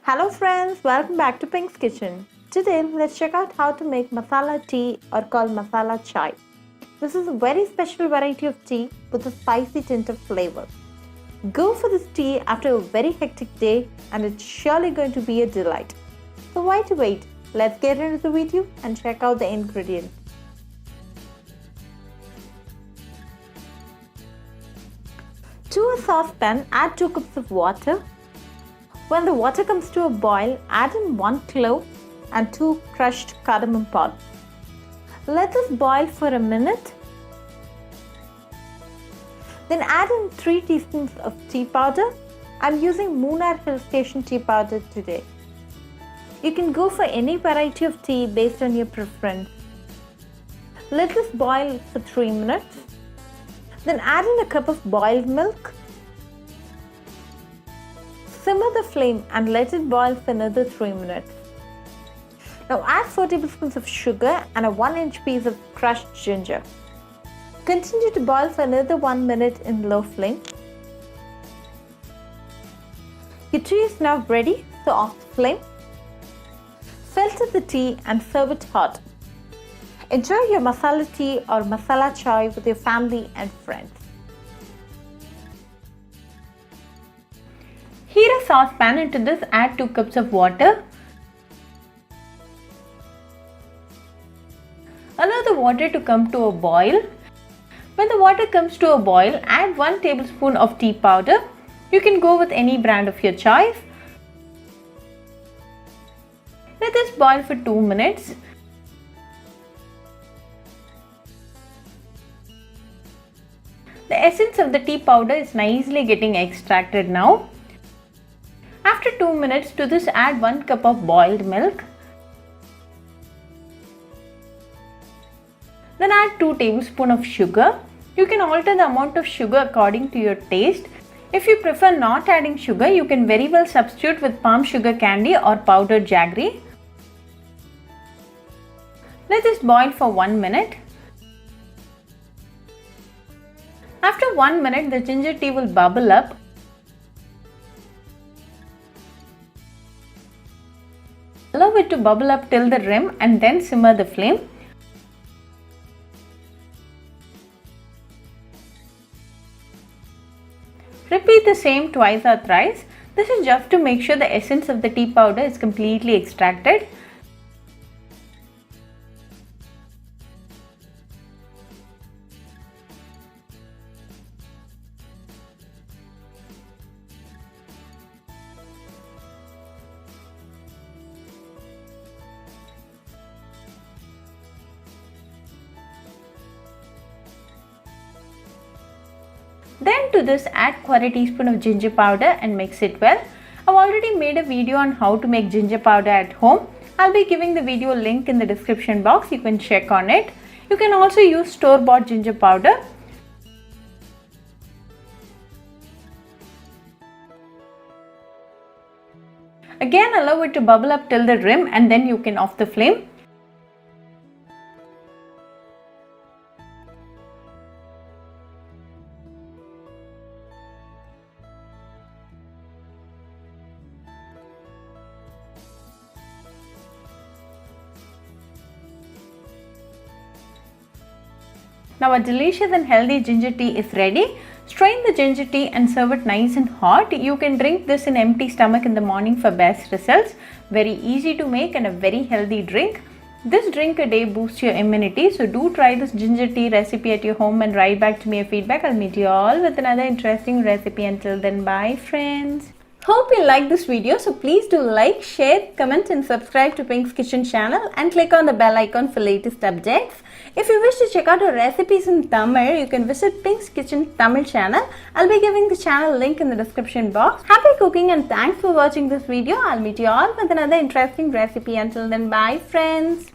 Hello friends, welcome back to Pink's Kitchen. Today let's check out how to make masala tea or called masala chai. This is a very special variety of tea with a spicy tint of flavor. Go for this tea after a very hectic day and it's surely going to be a delight. So why to wait? Let's get into the video and check out the ingredients. To a saucepan, add 2 cups of water. When the water comes to a boil, add in 1 clove and 2 crushed cardamom pods. Let this boil for a minute. Then add in 3 teaspoons of tea powder. I'm using Moonar Hill Station tea powder today. You can go for any variety of tea based on your preference. Let this boil for 3 minutes. Then add in a cup of boiled milk. Simmer the flame and let it boil for another 3 minutes. Now add 4 tablespoons of sugar and a 1-inch piece of crushed ginger. Continue to boil for another 1 minute in low flame. Your tea is now ready, so off the flame. Filter the tea and serve it hot. Enjoy your masala tea or masala chai with your family and friends. Heat a saucepan. Into this add 2 cups of water. Allow the water to come to a boil. When the water comes to a boil, add 1 tablespoon of tea powder. You can go with any brand of your choice. Let this boil for 2 minutes. The essence of the tea powder is nicely getting extracted now. After 2 minutes, to this add 1 cup of boiled milk. Then add 2 tablespoons of sugar. You can alter the amount of sugar according to your taste. If you prefer not adding sugar, you can very well substitute with palm sugar candy or powdered jaggery. Let this boil for 1 minute. After 1 minute, the ginger tea will bubble up. Allow it to bubble up till the rim and then simmer the flame. Repeat the same twice or thrice. This is just to make sure the essence of the tea powder is completely extracted. Then to this add 1/4 teaspoon of ginger powder and mix it well. I've already made a video on how to make ginger powder at home. I'll be giving the video link in the description box. You can check on it. You can also use store-bought ginger powder. Again, allow it to bubble up till the rim and then you can off the flame. Now a delicious and healthy ginger tea is ready. Strain the ginger tea and serve it nice and hot. You can drink this in empty stomach in the morning for best results. Very easy to make and a very healthy drink. This drink a day boosts your immunity. So do try this ginger tea recipe at your home and write back to me your feedback. I'll meet you all with another interesting recipe. Until then, bye friends. Hope you like this video, so please do like, share, comment and subscribe to Pink's Kitchen channel and click on the bell icon for latest updates. If you wish to check out our recipes in Tamil, you can visit Pink's Kitchen Tamil channel. I'll be giving the channel link in the description box. Happy cooking and thanks for watching this video. I'll meet you all with another interesting recipe. Until then, bye friends.